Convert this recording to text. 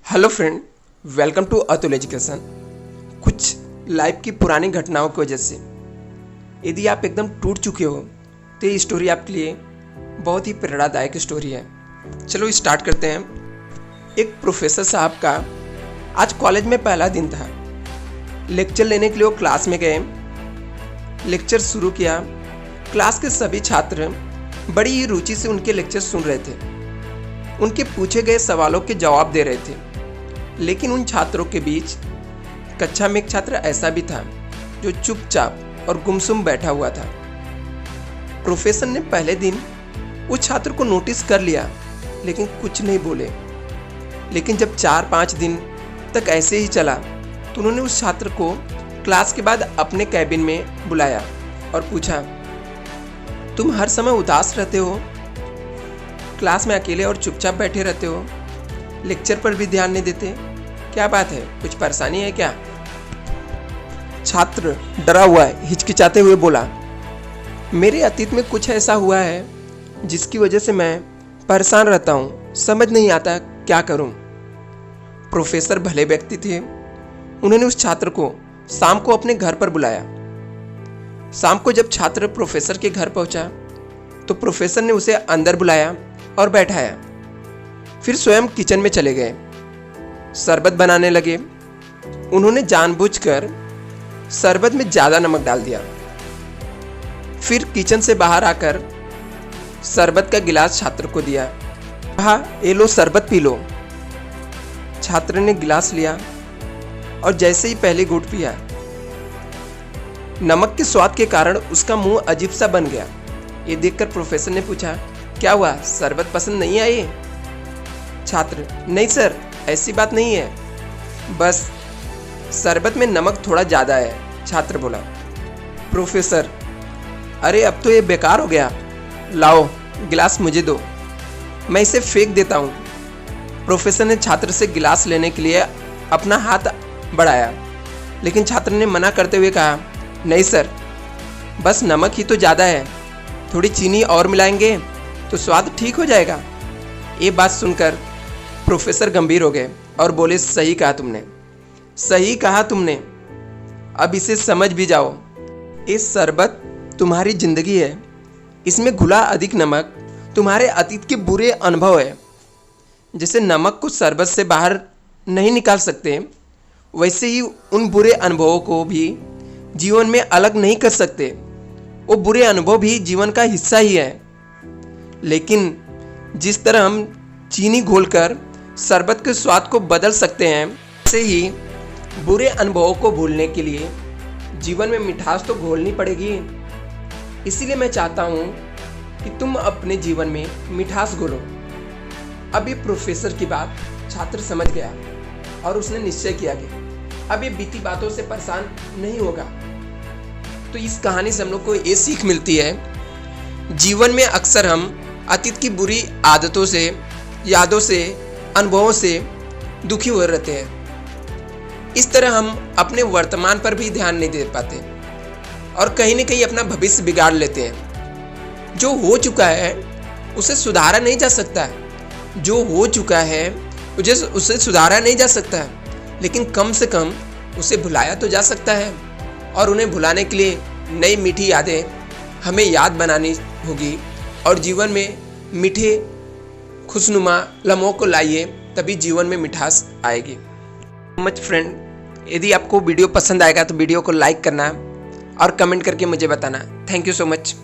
Hello friend, welcome to Atul Education. कुछ life की पुरानी घटनाओं की वजह से यदि आप एकदम टूट चुके हो तो ये स्टोरी आपके लिए बहुत ही प्रेरणादायक स्टोरी है। चलो स्टार्ट करते हैं। एक प्रोफेसर साहब का आज कॉलेज में पहला दिन था। लेक्चर लेने के लिए वो क्लास में गए। लेक्चर शुरू किया। क्लास के सभी छात्र बड़ी ही रुचि से उनके लेक्चर सुन रहे थे, उनके पूछे गए सवालों के जवाब दे रहे थे। लेकिन उन छात्रों के बीच कक्षा में एक छात्र ऐसा भी था जो चुपचाप और गुमसुम बैठा हुआ था। प्रोफेसर ने पहले दिन उस छात्र को नोटिस कर लिया, लेकिन कुछ नहीं बोले। लेकिन जब 4-5 दिन तक ऐसे ही चला तो उन्होंने उस छात्र को क्लास के बाद अपने कैबिन में बुलाया और पूछा, तुम हर समय उदास रहते हो, क्लास में अकेले और चुपचाप बैठे रहते हो, लेक्चर पर भी ध्यान नहीं देते, क्या बात है, कुछ परेशानी है क्या? छात्र डरा हुआ हिचकिचाते हुए बोला, मेरे अतीत में कुछ ऐसा हुआ है जिसकी वजह से मैं परेशान रहता हूँ, समझ नहीं आता क्या करूँ। प्रोफेसर भले व्यक्ति थे। उन्होंने उस छात्र को शाम को अपने घर पर बुलाया। शाम को जब छात्र प्रोफेसर के घर पहुंचा तो प्रोफेसर ने उसे अंदर बुलाया और बैठाया। फिर स्वयं किचन में चले गए, शरबत बनाने लगे। उन्होंने जानबूझकर शरबत में ज़्यादा नमक डाल दिया। फिर किचन से बाहर आकर शरबत का गिलास छात्र को दिया, कहा, ये लो शरबत पी लो। छात्र ने गिलास लिया और जैसे ही पहले घूंट पिया, नमक के स्वाद के कारण उसका मुंह अजीब सा बन गया। ये देखकर प्रोफेसर ने पूछा, क्या हुआ, शरबत पसंद नहीं आई? छात्र, नहीं सर, ऐसी बात नहीं है, बस शरबत में नमक थोड़ा ज़्यादा है। छात्र बोला। प्रोफेसर, अरे अब तो ये बेकार हो गया, लाओ गिलास मुझे दो, मैं इसे फेंक देता हूँ। प्रोफेसर ने छात्र से गिलास लेने के लिए अपना हाथ बढ़ाया, लेकिन छात्र ने मना करते हुए कहा, नहीं सर, बस नमक ही तो ज़्यादा है, थोड़ी चीनी और मिलाएंगे तो स्वाद ठीक हो जाएगा। ये बात सुनकर प्रोफेसर गंभीर हो गए और बोले, सही कहा तुमने, सही कहा तुमने, अब इसे समझ भी जाओ। ये शरबत तुम्हारी जिंदगी है, इसमें घुला अधिक नमक तुम्हारे अतीत के बुरे अनुभव है। जैसे नमक को शरबत से बाहर नहीं निकाल सकते, वैसे ही उन बुरे अनुभवों को भी जीवन में अलग नहीं कर सकते। वो बुरे अनुभव भी जीवन का हिस्सा ही है। लेकिन जिस तरह हम चीनी घोलकर शरबत के स्वाद को बदल सकते हैं, वैसे ही बुरे अनुभवों को भूलने के लिए जीवन में मिठास तो घोलनी पड़ेगी। इसीलिए मैं चाहता हूँ कि तुम अपने जीवन में मिठास घोलो। अब ये प्रोफेसर की बात छात्र समझ गया और उसने निश्चय किया कि अब ये बीती बातों से परेशान नहीं होगा। तो इस कहानी से हम लोग को ये सीख मिलती है, जीवन में अक्सर हम अतीत की बुरी आदतों से, यादों से, अनुभवों से दुखी हो रहते हैं। इस तरह हम अपने वर्तमान पर भी ध्यान नहीं दे पाते और कहीं न कहीं अपना भविष्य बिगाड़ लेते हैं। जो हो चुका है उसे सुधारा नहीं जा सकता, जो हो चुका है उसे सुधारा नहीं जा सकता, लेकिन कम से कम उसे भुलाया तो जा सकता है। और उन्हें भुलाने के लिए नई मीठी यादें हमें याद बनानी होगी और जीवन में मीठे खुशनुमा लम्हों को लाइए, तभी जीवन में मिठास आएगी। मच फ्रेंड, यदि आपको वीडियो पसंद आएगा तो वीडियो को लाइक करना और कमेंट करके मुझे बताना। Thank you so much.